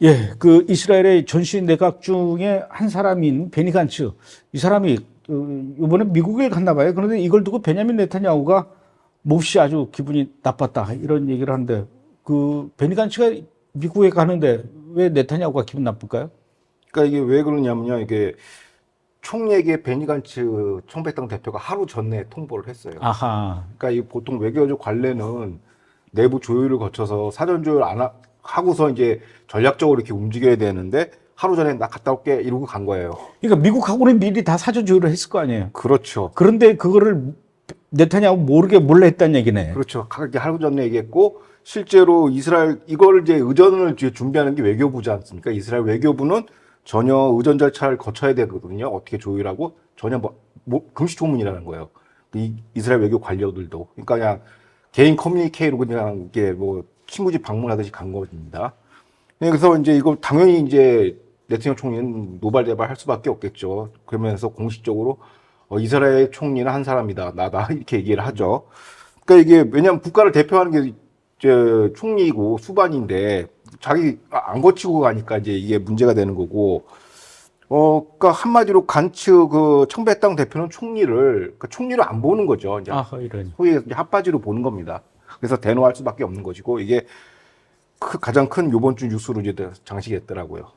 예, 그 이스라엘의 전시 내각 중에 한 사람인 베니 간츠, 이 사람이 이번에 미국에 갔나 봐요. 그런데 이걸 두고 베냐민 네타냐후가 몹시 아주 기분이 나빴다 이런 얘기를 하는데, 그 베니 간츠가 미국에 가는데 왜 네타냐후가 기분 나쁠까요? 그러니까 이게 왜 그러냐면요. 이게 총리에게 베니 간츠 청백당 대표가 하루 전에 통보를 했어요. 아하. 그러니까 이 보통 외교적 관례는 내부 조율을 거쳐서 사전 조율 하고서 이제 전략적으로 이렇게 움직여야 되는데 하루 전에 나 갔다 올게 이러고 간 거예요. 그러니까 미국하고는 미리 다 사전 조율을 했을 거 아니에요. 그렇죠. 그런데 그거를 네타냐후 모르게 몰래 했다는 얘기네. 그렇죠. 그렇게 하루 전에 얘기했고 실제로 이스라엘 이거를 이제 의전을 준비하는 게 외교부지 않습니까? 이스라엘 외교부는 전혀 의전 절차를 거쳐야 되거든요. 어떻게 조율하고 전혀 금시초문이라는 거예요. 이스라엘 외교 관료들도. 그러니까 그냥 개인 커뮤니케이로 그냥 이게 뭐 친구집 방문하듯이 간 겁니다. 그래서 이제 이거 당연히 이제 네타냐후 총리는 노발대발 할 수밖에 없겠죠. 그러면서 공식적으로 이스라엘 총리는 한 사람이다, 나다 이렇게 얘기를 하죠. 그러니까 이게 왜냐하면 국가를 대표하는 게 이제 총리이고 수반인데 자기 안 거치고 가니까 이제 이게 문제가 되는 거고. 그러니까 한마디로 간츠 그 청백당 대표는 총리를 안 보는 거죠. 이제 이런. 소위 핫바지로 보는 겁니다. 그래서 대노할 수밖에 없는 것이고 이게 가장 큰 이번 주 뉴스로 이제 장식이 됐더라고요.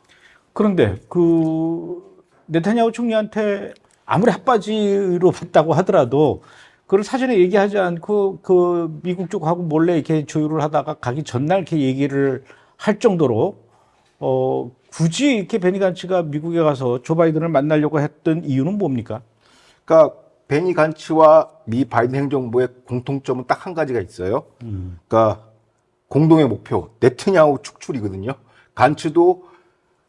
그런데 그 네타냐후 총리한테 아무리 핫바지로 봤다고 하더라도 그걸 사전에 얘기하지 않고 그 미국 쪽하고 몰래 이렇게 조율을 하다가 가기 전날 이렇게 얘기를 할 정도로 굳이 이렇게 베니 간츠가 미국에 가서 조 바이든을 만나려고 했던 이유는 뭡니까? 그러니까 베니 간츠와 미 바이든 행정부의 공통점은 딱 한 가지가 있어요. 그러니까 공동의 목표 네타냐후 축출이거든요. 간츠도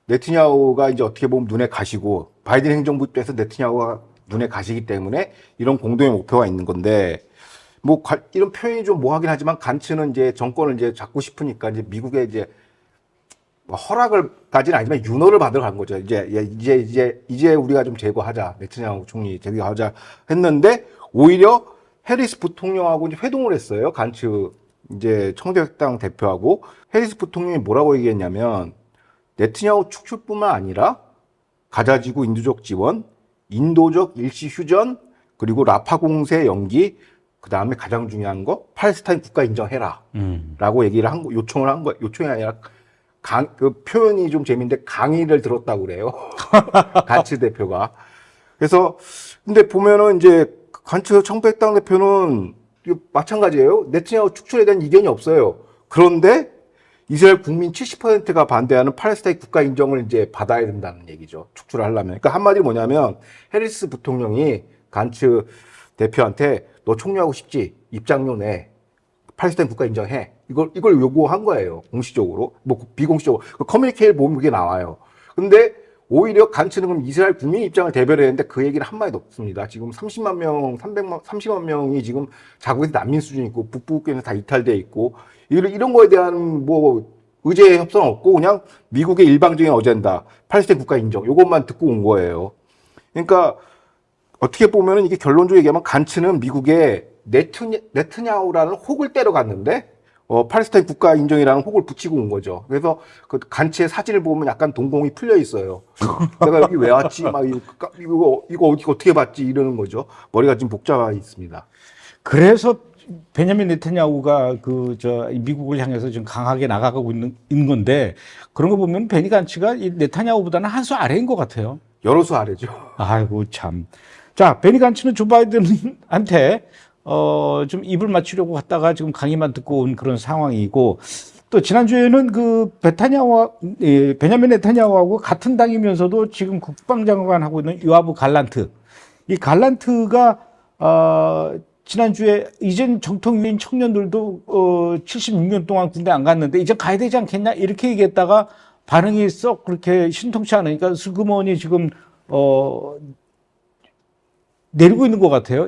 네타냐후가 이제 어떻게 보면 눈에 가시고 바이든 행정부 입장에서 네타냐후가 눈에 가시기 때문에 이런 공동의 목표가 있는 건데 뭐 이런 표현이 좀 뭐하긴 하지만 간츠는 이제 정권을 이제 잡고 싶으니까 이제 미국에 이제 뭐 허락을까지는 아니지만 윤호를 받으러 간 거죠. 이제 우리가 좀 제거하자. 네타냐후 총리 제거하자 했는데 오히려 해리스 부통령하고 이제 회동을 했어요. 간츠 이제 청백당 대표하고 해리스 부통령이 뭐라고 얘기했냐면 네타냐후 축출뿐만 아니라 가자지구 인도적 지원, 인도적 일시 휴전, 그리고 라파 공세 연기, 그 다음에 가장 중요한 거 팔레스타인 국가 인정해라. 라고 얘기를 요청을 한 거, 요청이 아니라 그 표현이 좀 재밌는데 강의를 들었다고 그래요. 간츠 대표가. 그래서, 근데 보면은 이제 간츠 청백당 대표는 마찬가지예요. 네타냐후 축출에 대한 이견이 없어요. 그런데 이스라엘 국민 70%가 반대하는 팔레스타인 국가 인정을 이제 받아야 된다는 얘기죠. 축출을 하려면. 그러니까 한마디로 뭐냐면 해리스 부통령이 간츠 대표한테 너 총리하고 싶지? 입장료 내. 팔레스타인 국가 인정해. 이걸 요구한 거예요. 공식적으로. 뭐 비공식적으로. 커뮤니케이를 보면 그게 나와요. 근데 오히려 간츠는 그럼 이스라엘 국민 입장을 대변했는데 그 얘기는 한마디도 없습니다. 지금 30만 명이 지금 자국에서 난민 수준이 있고 북부국에는 다 이탈돼 있고 이런 거에 대한 뭐 의제 협상 없고 그냥 미국의 일방적인 어젠다, 팔레스타인 국가 인정 요것만 듣고 온 거예요. 그러니까 어떻게 보면은 이게 결론적으로 얘기하면 간츠는 미국의 네타냐후라는 혹을 때려갔는데 팔레스타인 국가 인정이라는 혹을 붙이고 온 거죠. 그래서 그 간츠의 사진을 보면 약간 동공이 풀려 있어요. 내가 여기 왜 왔지? 막 이거 어떻게 봤지? 이러는 거죠. 머리가 지금 복잡해 있습니다. 그래서 베냐민 네타냐후가 미국을 향해서 지금 강하게 나가고 있는 건데 그런 거 보면 베니 간츠가 이 네타냐후보다는 한 수 아래인 것 같아요. 여러 수 아래죠. 아이고 참. 자, 베니 간츠는 조 바이든한테 좀 입을 맞추려고 갔다가 지금 강의만 듣고 온 그런 상황이고 또 지난주에는 그 베냐민 네타냐후하고 같은 당이면서도 지금 국방장관 하고 있는 요아브 갈란트. 이 갈란트가 지난주에 이젠 정통유인 청년들도 76년 동안 군대 안 갔는데 이제 가야 되지 않겠냐 이렇게 얘기했다가 반응이 썩 그렇게 신통치 않으니까 슬그머니 지금 내리고 있는 것 같아요.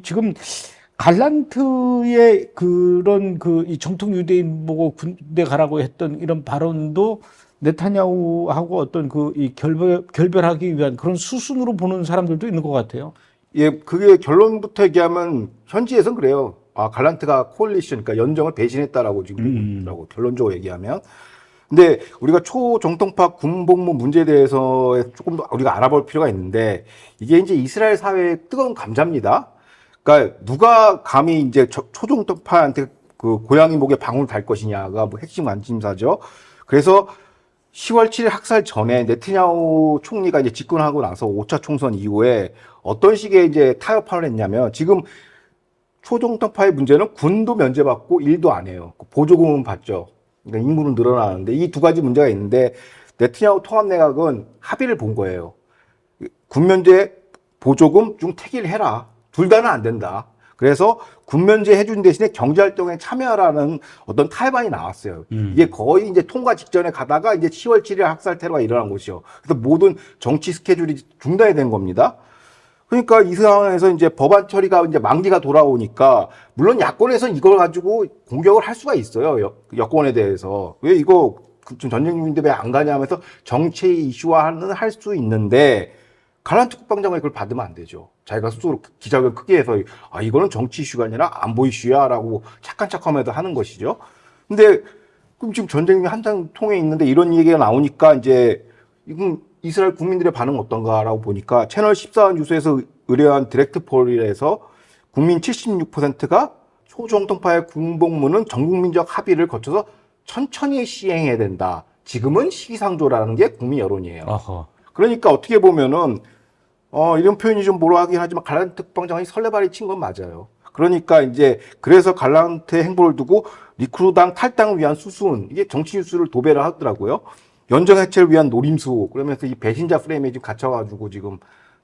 지금 갈란트의 그런 이 정통 유대인 보고 군대 가라고 했던 이런 발언도 네타냐후하고 어떤 이 결별하기 위한 그런 수순으로 보는 사람들도 있는 것 같아요. 예, 그게 결론부터 얘기하면 현지에서는 그래요. 갈란트가 코얼리션, 그러니까 연정을 배신했다라고 지금 라고 결론적으로 얘기하면. 근데 우리가 초정통파 군복무 문제에 대해서 조금 더 우리가 알아볼 필요가 있는데 이게 이제 이스라엘 사회의 뜨거운 감자입니다. 그러니까 누가 감히 이제 초정통파한테 그 고양이 목에 방울 달 것이냐가 뭐 핵심 관심사죠. 그래서 10월 7일 학살 전에 네타냐후 총리가 이제 집권하고 나서 5차 총선 이후에 어떤 식의 이제 타협을 했냐면 지금 초정통파의 문제는 군도 면제받고 일도 안 해요. 보조금은 받죠. 그러니까 인구는 늘어나는데 이 두 가지 문제가 있는데 네타냐후 통합내각은 합의를 본 거예요. 군 면제 보조금 중 택일 해라. 둘 다는 안 된다. 그래서 군 면제 해준 대신에 경제활동에 참여하라는 어떤 타협안이 나왔어요. 이게 거의 이제 통과 직전에 가다가 이제 10월 7일 학살 테러가 일어난 것이요. 그래서 모든 정치 스케줄이 중단이 된 겁니다. 그러니까 이 상황에서 이제 법안 처리가 이제 만기가 돌아오니까 물론 야권에서는 이걸 가지고 공격을 할 수가 있어요. 여권에 대해서. 왜 이거 좀 전쟁 중인데 왜 안 가냐 하면서 정치 이슈화는 할 수 있는데 갈란트 국방장관이 그걸 받으면 안 되죠. 자기가 스스로 기자회견 크게 해서 아 이거는 정치 이슈가 아니라 안보 이슈야라고 착한 척하면서 하는 것이죠. 근데 그럼 지금 전쟁이 한창 통해 있는데 이런 얘기가 나오니까 이제 이건 이스라엘 국민들의 반응은 어떤가라고 보니까 채널 14 뉴스에서 의뢰한 디렉트 폴에서 국민 76%가 초정통파의 군복무는 전국민적 합의를 거쳐서 천천히 시행해야 된다. 지금은 시기상조라는 게 국민 여론이에요. 어허. 그러니까 어떻게 보면은 이런 표현이 좀 뭐라 하긴 하지만 갈란트 국방장관이 설레발이 친 건 맞아요. 그러니까 이제 그래서 갈란트의 행보를 두고 리쿠르당 탈당을 위한 수순 이게 정치 뉴스를 도배를 하더라고요. 연정 해체를 위한 노림수 그러면서 이 배신자 프레임에 지금 갇혀가지고 지금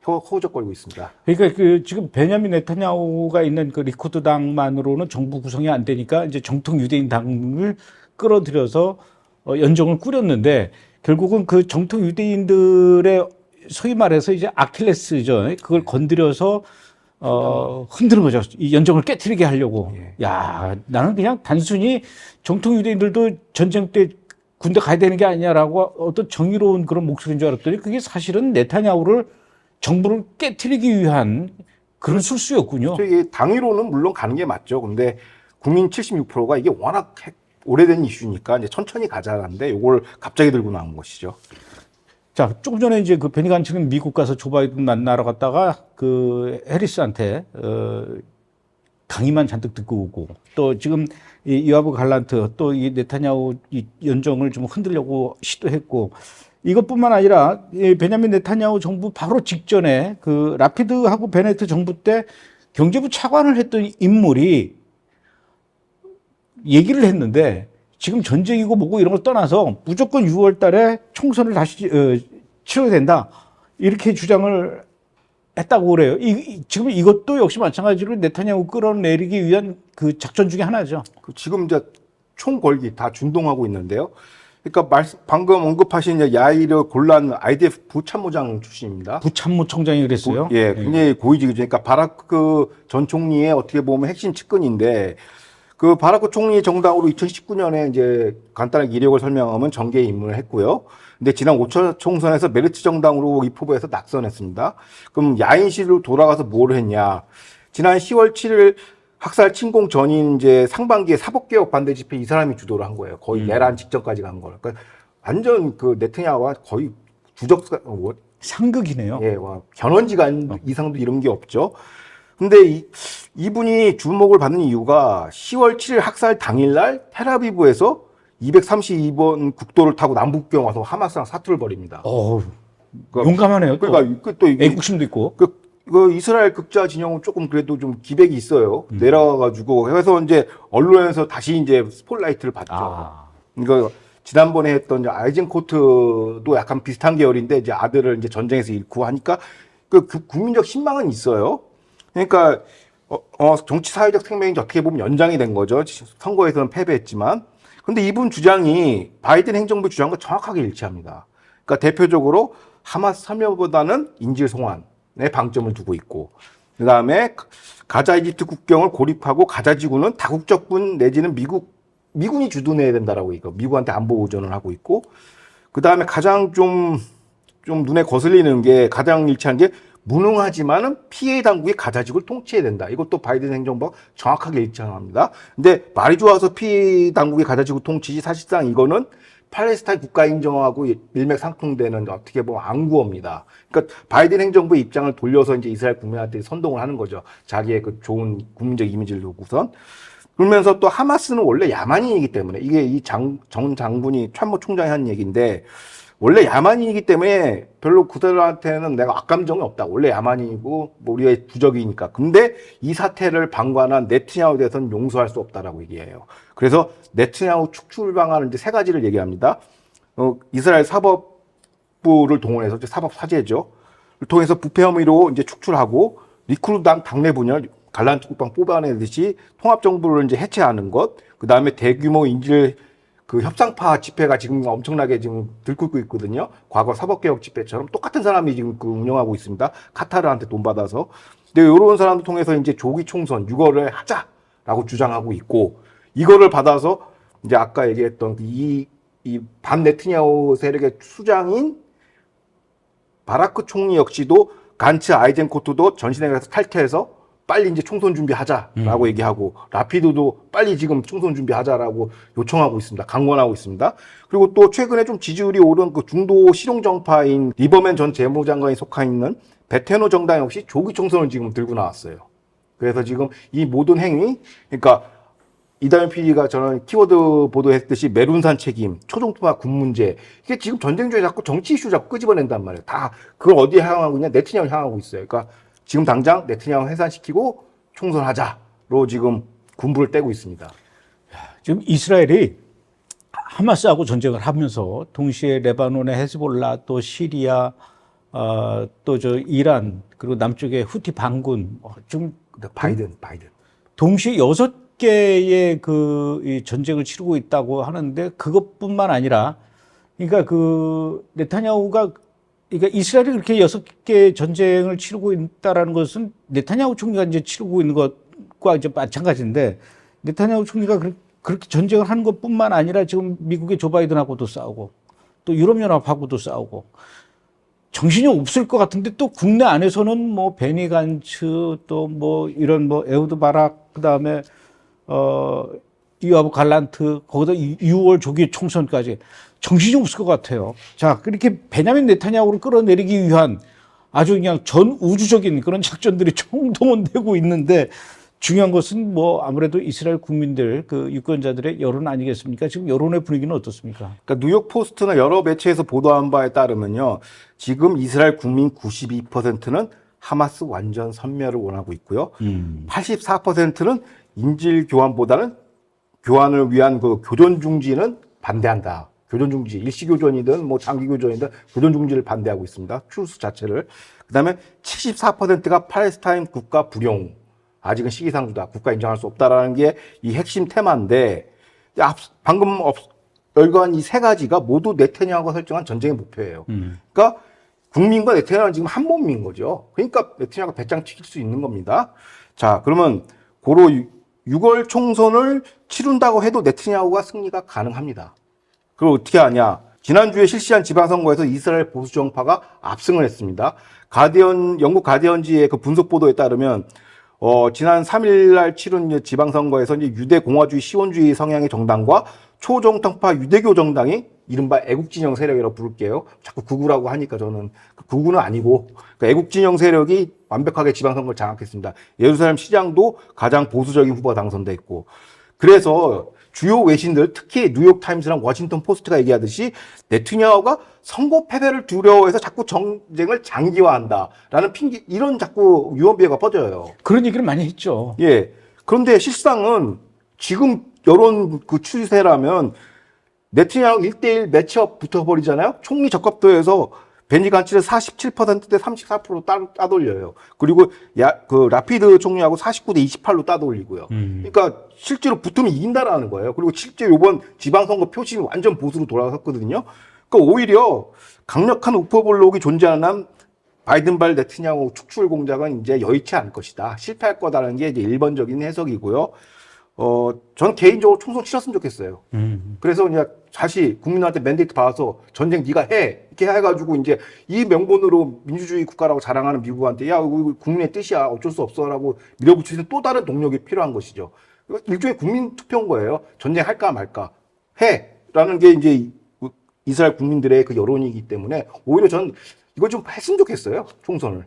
허우적거리고 있습니다. 그러니까 그 지금 베냐민 네타냐후가 있는 그 리쿠드 당만으로는 정부 구성이 안 되니까 이제 정통 유대인 당을 끌어들여서 연정을 꾸렸는데 결국은 그 정통 유대인들의 소위 말해서 이제 아킬레스죠. 그걸 건드려서 흔드는 거죠. 이 연정을 깨트리게 하려고. 예. 야, 나는 그냥 단순히 정통 유대인들도 전쟁 때 군대 가야 되는 게 아니냐라고 어떤 정의로운 그런 목소리인 줄 알았더니 그게 사실은 네타냐후를 정부를 깨트리기 위한 그런 술수였군요. 이게 당위로는 물론 가는 게 맞죠. 근데 국민 76%가 이게 워낙 오래된 이슈니까 이제 천천히 가자는데 이걸 갑자기 들고 나온 것이죠. 자, 조금 전에 이제 그 베니 간츠는 미국 가서 조 바이든 만나러 갔다가 그 해리스한테 강의만 잔뜩 듣고 오고 또 지금 이 요아브 갈란트 또 이 네타냐후 이 연정을 좀 흔들려고 시도했고 이것뿐만 아니라 이 베냐민 네타냐후 정부 바로 직전에 그 라피드하고 베네트 정부 때 경제부 차관을 했던 인물이 얘기를 했는데 지금 전쟁이고 뭐고 이런 걸 떠나서 무조건 6월 달에 총선을 다시 치러야 된다. 이렇게 주장을 했다고 그래요. 지금 이것도 역시 마찬가지로 네타냐후 끌어내리기 위한 그 작전 중에 하나죠. 지금 이제 총 걸기 다 준동하고 있는데요. 그러니까 방금 언급하신 이제 야이르 골란 IDF 부참모장 출신입니다. 부참모총장이 그랬어요. 예, 굉장히 고위직이죠. 그러니까 바라크 전 총리의 어떻게 보면 핵심 측근인데 그 바라크 총리 정당으로 2019년에 이제 간단하게 이력을 설명하면 정계에 입문을 했고요. 근데 지난 5차 총선에서 메르츠 정당으로 입후보에서 낙선했습니다. 그럼 야인시로 돌아가서 뭘 했냐? 지난 10월 7일 학살 침공 전인 이제 상반기에 사법개혁 반대 집회 이 사람이 주도를 한 거예요. 거의 내란 직전까지 간 거예요. 그러니까 완전 그 네타냐후와 거의 상극이네요. 예, 와, 견원지간 이상도 이런 게 없죠. 근데 이분이 주목을 받는 이유가 10월 7일 학살 당일날 텔아비브에서 232번 국도를 타고 남북경 와서 하마스랑 사투를 벌입니다. 그러니까, 용감하네요. 또. 그러니까 또 애국심도 있고. 그 이스라엘 극자 진영은 조금 그래도 좀 기백이 있어요. 내려가가지고 해서 이제 언론에서 다시 이제 스포트라이트를 받죠. 그러니까 지난번에 했던 이제 아이젠코트도 약간 비슷한 계열인데 이제 아들을 이제 전쟁에서 잃고 하니까 그 국민적 신망은 있어요. 그러니까 정치 사회적 생명이 어떻게 보면 연장이 된 거죠. 선거에서는 패배했지만. 근데 이분 주장이 바이든 행정부 주장과 정확하게 일치합니다. 그러니까 대표적으로 하마스 참여보다는 인질 송환에 방점을 두고 있고, 그 다음에 가자 이집트 국경을 고립하고 가자 지구는 다국적군 내지는 미군이 주도해야 된다라고 이거 미국한테 안보 의존을 하고 있고, 그 다음에 가장 좀 눈에 거슬리는 게 가장 일치한 게 무능하지만은 피해 당국이 가자 지구를 통치해야 된다. 이것도 바이든 행정부가 정확하게 일치합니다. 근데 말이 좋아서 피해 당국이 가자 지구 통치지 사실상 이거는 팔레스타인 국가 인정하고 일맥상통되는 어떻게 보면 안구어입니다. 그러니까 바이든 행정부의 입장을 돌려서 이제 이스라엘 국민한테 선동을 하는 거죠. 자기의 그 좋은 국민적 이미지를 두고선. 그러면서 또 하마스는 원래 야만인이기 때문에 이게 이 정 장군이 참모 총장이 한 얘기인데 원래 야만인이기 때문에 별로 그들한테는 내가 악감정이 없다. 원래 야만인이고 뭐 우리의 부적이니까. 근데 이 사태를 방관한 네트냐후에 대해서는 용서할 수 없다라고 얘기해요. 그래서 네트냐후 축출 방안을 이제 세 가지를 얘기합니다. 이스라엘 사법부를 동원해서 이제 사법 사제죠. 통해서 부패 혐의로 이제 축출하고 리쿠르당 당내 분열 갈란트 국방 뽑아내듯이 통합 정부를 이제 해체하는 것. 그 다음에 대규모 인질 그 협상파 집회가 지금 엄청나게 지금 들끓고 있거든요. 과거 사법개혁 집회처럼 똑같은 사람이 지금 그 운영하고 있습니다. 카타르한테 돈 받아서. 근데 이런 사람들 통해서 이제 조기 총선 6월에 하자라고 주장하고 있고 이거를 받아서 이제 아까 얘기했던 이 반 네트냐후 세력의 수장인 바라크 총리 역시도 간츠 아이젠코트도 전신회의에서 탈퇴해서 빨리 이제 총선 준비하자라고 얘기하고 라피드도 빨리 지금 총선 준비하자라고 요청하고 있습니다. 강권하고 있습니다. 그리고 또 최근에 좀 지지율이 오른 그 중도 실용정파인 리버맨 전 재무장관이 속한 있는 베테노 정당 역시 조기 총선을 지금 들고 나왔어요. 그래서 지금 이 모든 행위, 그러니까 이다현 PD가 저는 키워드 보도했듯이 메룬산 책임, 초중투파 군 문제, 이게 지금 전쟁 중에 자꾸 정치 이슈 자꾸 끄집어낸단 말이에요. 다 그걸 어디에 향하고 있냐? 네트냐후 향하고 있어요. 그러니까 지금 당장 네트냐후 해산시키고 총선하자로 지금 군부를 떼고 있습니다. 지금 이스라엘이 하마스하고 전쟁을 하면서 동시에 레바논의 헤즈볼라 또 시리아 또 저 이란 그리고 남쪽의 후티 반군 좀 바이든 동시에 6개의 이 전쟁을 치르고 있다고 하는데 그것뿐만 아니라 그러니까 그 네타냐후가 그러니까 이스라엘이 그렇게 6개 전쟁을 치르고 있다라는 것은 네타냐후 총리가 이제 치르고 있는 것과 이제 마찬가지인데 네타냐후 총리가 그렇게 전쟁을 하는 것뿐만 아니라 지금 미국의 조 바이든하고도 싸우고 또 유럽연합하고도 싸우고 정신이 없을 것 같은데 또 국내 안에서는 뭐 베니 간츠 또 뭐 이런 뭐 에후드 바락 그다음에 요아브 갈란트 거기다 6월 조기 총선까지 정신이 없을 것 같아요. 자, 그렇게 베냐민 네타냐후를 끌어내리기 위한 아주 그냥 전 우주적인 그런 작전들이 총동원되고 있는데 중요한 것은 뭐 아무래도 이스라엘 국민들 그 유권자들의 여론 아니겠습니까? 지금 여론의 분위기는 어떻습니까? 그러니까 뉴욕 포스트나 여러 매체에서 보도한 바에 따르면요. 지금 이스라엘 국민 92%는 하마스 완전 섬멸을 원하고 있고요. 84%는 인질 교환보다는 교환을 위한 그 교전 중지는 반대한다. 교전 중지, 일시 교전이든 뭐 장기 교전이든 교전 중지를 반대하고 있습니다. 추스 자체를. 그다음에 74%가 팔레스타인 국가 불용. 아직은 시기상조다. 국가 인정할 수 없다라는 게 이 핵심 테마인데 방금 열거한 이 세 가지가 모두 네타냐후가 설정한 전쟁의 목표예요. 그러니까 국민과 네타냐후는 지금 한 몸인 거죠. 그러니까 네타냐후가 배짱 튀길 수 있는 겁니다. 자, 그러면 고로 6월 총선을 치른다고 해도 네타냐후가 승리가 가능합니다. 그걸 어떻게 하냐? 지난주에 실시한 지방선거에서 이스라엘 보수 정파가 압승을 했습니다. 영국 가디언지의 그 분석 보도에 따르면 지난 3일 날 치른 지방선거에서 이제 유대 공화주의 시원주의 성향의 정당과 초정통파 유대교 정당이 이른바 애국진영 세력이라고 부를게요. 자꾸 극우라고 하니까 저는 극우는 아니고 그러니까 애국진영 세력이 완벽하게 지방선거를 장악했습니다. 예루살렘 시장도 가장 보수적인 후보가 당선됐고 그래서 주요 외신들 특히 뉴욕타임스랑 워싱턴 포스트가 얘기하듯이 네타냐후가 선거 패배를 두려워해서 자꾸 전쟁을 장기화한다라는 핑계 이런 자꾸 유언비어가 퍼져요. 그런 얘기를 많이 했죠. 예. 그런데 실상은 지금 여론 그 추세라면 네타냐후 1대1 매치업 붙어버리잖아요. 총리 적합도에서 베니 간츠를 47%대 34% 따돌려요. 그리고 그 라피드 총리하고 49대 28로 따돌리고요. 그러니까 실제로 붙으면 이긴다라는 거예요. 그리고 실제 이번 지방선거 표심이 완전 보수로 돌아섰거든요. 그러니까 오히려 강력한 우퍼 블록이 존재하는 한 바이든발 네타냐후 축출 공작은 이제 여의치 않을 것이다. 실패할 거다라는 게 이제 일반적인 해석이고요. 전 개인적으로 총선 치렀으면 좋겠어요. 그래서 이제 다시 국민한테 맨데이트 받아서 전쟁 네가 해. 이렇게 해가지고 이제 이 명분으로 민주주의 국가라고 자랑하는 미국한테 야, 이거 국민의 뜻이야. 어쩔 수 없어라고 밀어붙이는 또 다른 동력이 필요한 것이죠. 일종의 국민 투표인 거예요. 전쟁 할까 말까. 해. 라는 게 이제 이스라엘 국민들의 그 여론이기 때문에 오히려 전 이걸 좀 했으면 좋겠어요. 총선을.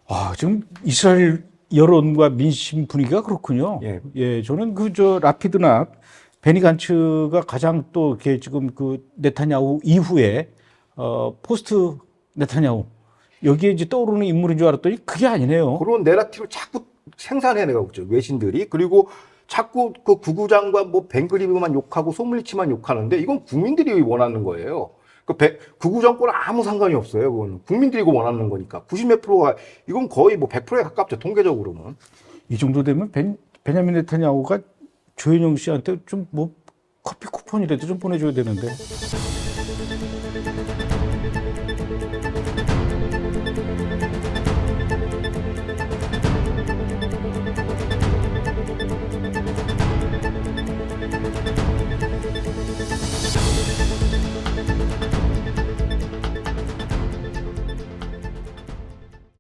아, 지금 이스라엘 여론과 민심 분위기가 그렇군요. 예. 저는 라피드나 베니 간츠가 가장 또 이렇게 지금 네타냐후 이후에 포스트 네타냐후 여기에 이제 떠오르는 인물인 줄 알았더니 그게 아니네요. 그런 내러티브를 자꾸 생산해내가고 있죠. 외신들이. 그리고 자꾸 그 구구장관 뭐 벵그리브만 욕하고 소물리치만 욕하는데 이건 국민들이 원하는 거예요. 구구 정권은 아무 상관이 없어요. 그건 국민들이 이거 원하는 거니까. 90몇 프로가 이건 거의 뭐 100%에 가깝죠. 통계적으로는. 이 정도 되면 베냐민 네타냐후가 조현영 씨한테 좀 뭐 커피 쿠폰이라도 좀 보내줘야 되는데.